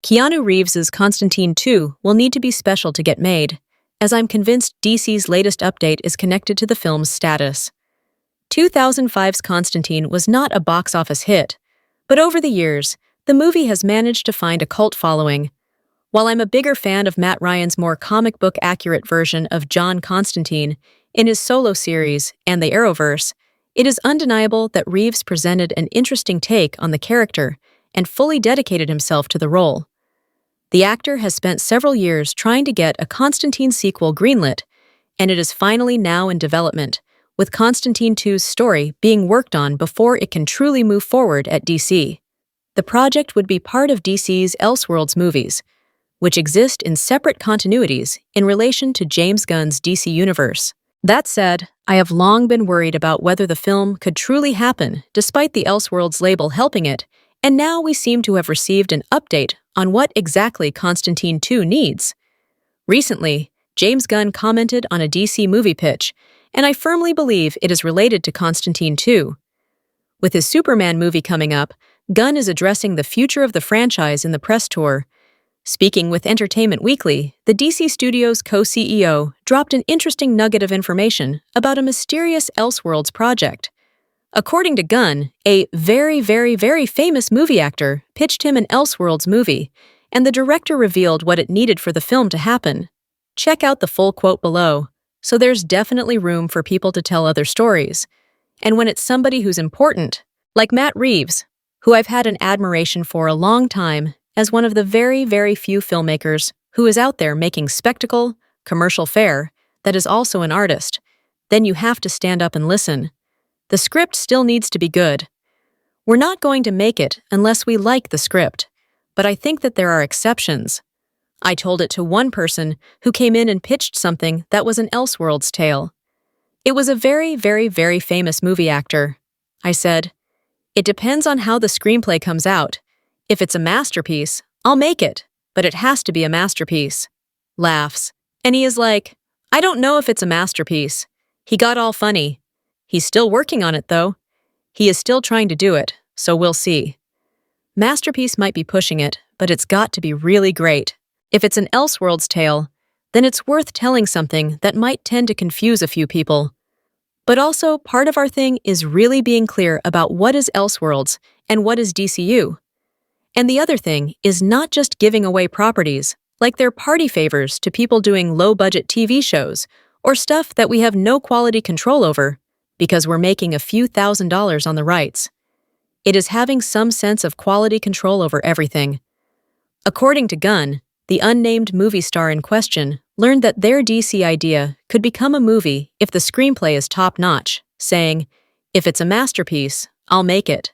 Keanu Reeves's Constantine 2 will need to be special to get made, as I'm convinced DC's latest update is connected to the film's status. 2005's Constantine was not a box office hit, but over the years, the movie has managed to find a cult following. While I'm a bigger fan of Matt Ryan's more comic book accurate version of John Constantine in his solo series and the Arrowverse, it is undeniable that Reeves presented an interesting take on the character and fully dedicated himself to the role. The actor has spent several years trying to get a Constantine sequel greenlit, and it is finally now in development, with Constantine 2's story being worked on before it can truly move forward at DC. The project would be part of DC's Elseworlds movies, which exist in separate continuities in relation to James Gunn's DC universe. That said, I have long been worried about whether the film could truly happen despite the Elseworlds label helping it, and now we seem to have received an update on what exactly Constantine 2 needs. Recently, James Gunn commented on a DC movie pitch, and I firmly believe it is related to Constantine 2. With his Superman movie coming up, Gunn is addressing the future of the franchise in the press tour. Speaking with Entertainment Weekly, the DC Studios co-CEO dropped an interesting nugget of information about a mysterious Elseworlds project. According to Gunn, a very famous movie actor pitched him an Elseworlds movie, and the director revealed what it needed for the film to happen. Check out the full quote below. So there's definitely room for people to tell other stories. And when it's somebody who's important, like Matt Reeves, who I've had an admiration for a long time as one of the very few filmmakers who is out there making spectacle, commercial fare, that is also an artist, then you have to stand up and listen. The script still needs to be good. We're not going to make it unless we like the script, but I think that there are exceptions. I told it to one person who came in and pitched something that was an Elseworlds tale. It was a very famous movie actor. I said, "It depends on how the screenplay comes out. If it's a masterpiece, I'll make it, but it has to be a masterpiece." Laughs. And he is like, "I don't know if it's a masterpiece." He got all funny. He's still working on it, though. He is still trying to do it, so we'll see. Masterpiece might be pushing it, but it's got to be really great. If it's an Elseworlds tale, then it's worth telling something that might tend to confuse a few people. But also, part of our thing is really being clear about what is Elseworlds and what is DCU. And the other thing is not just giving away properties, like they're party favors to people doing low-budget TV shows or stuff that we have no quality control over, because we're making a few $1,000s on the rights. It is having some sense of quality control over everything. According to Gunn, the unnamed movie star in question learned that their DC idea could become a movie if the screenplay is top-notch, saying, "If it's a masterpiece, I'll make it."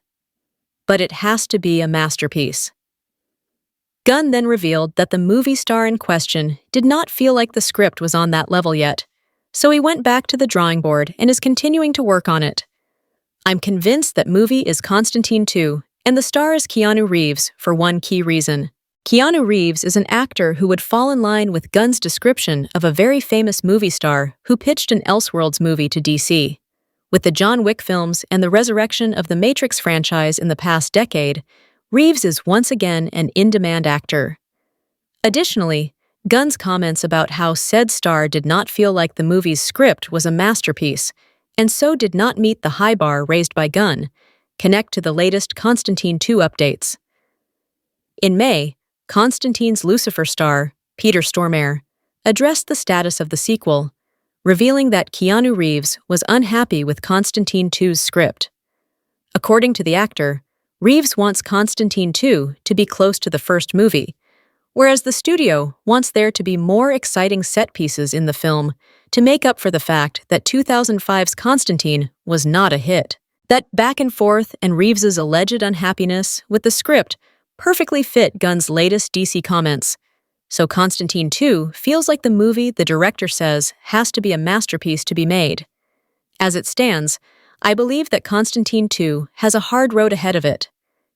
But it has to be a masterpiece. Gunn then revealed that the movie star in question did not feel like the script was on that level yet, so he went back to the drawing board and is continuing to work on it. I'm convinced that movie is Constantine 2, and the star is Keanu Reeves for one key reason. Keanu Reeves is an actor who would fall in line with Gunn's description of a very famous movie star who pitched an Elseworlds movie to DC. With the John Wick films and the resurrection of the Matrix franchise in the past decade, Reeves is once again an in-demand actor. Additionally, Gunn's comments about how said star did not feel like the movie's script was a masterpiece, and so did not meet the high bar raised by Gunn, connect to the latest Constantine 2 updates. In May, Constantine's Lucifer star, Peter Stormare, addressed the status of the sequel, revealing that Keanu Reeves was unhappy with Constantine 2's script. According to the actor, Reeves wants Constantine 2 to be close to the first movie, whereas the studio wants there to be more exciting set pieces in the film to make up for the fact that 2005's Constantine was not a hit. That back and forth and Reeves's alleged unhappiness with the script perfectly fit Gunn's latest DC comments. So Constantine 2 feels like the movie the director says has to be a masterpiece to be made. As it stands, I believe that Constantine 2 has a hard road ahead of it.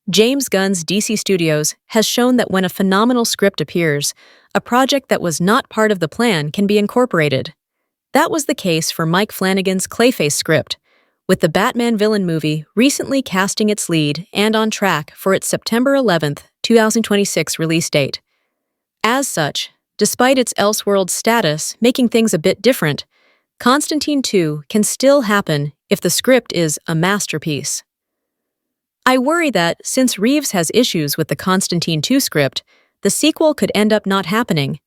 James Gunn's DC Studios has shown that when a phenomenal script appears, a project that was not part of the plan can be incorporated. That was the case for Mike Flanagan's Clayface script, with the Batman villain movie recently casting its lead and on track for its September 11th, 2026 release date. As such, despite its Elseworld status making things a bit different, Constantine 2 can still happen if the script is a masterpiece. I worry that, since Reeves has issues with the Constantine 2 script, the sequel could end up not happening.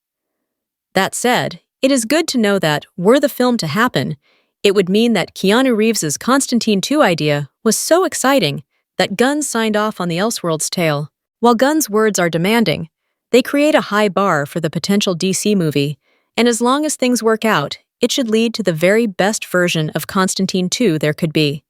That said, it is good to know that, were the film to happen, it would mean that Keanu Reeves's Constantine 2 idea was so exciting that Gunn signed off on the Elseworlds tale. While Gunn's words are demanding, they create a high bar for the potential DC movie, and as long as things work out, it should lead to the very best version of Constantine 2 there could be.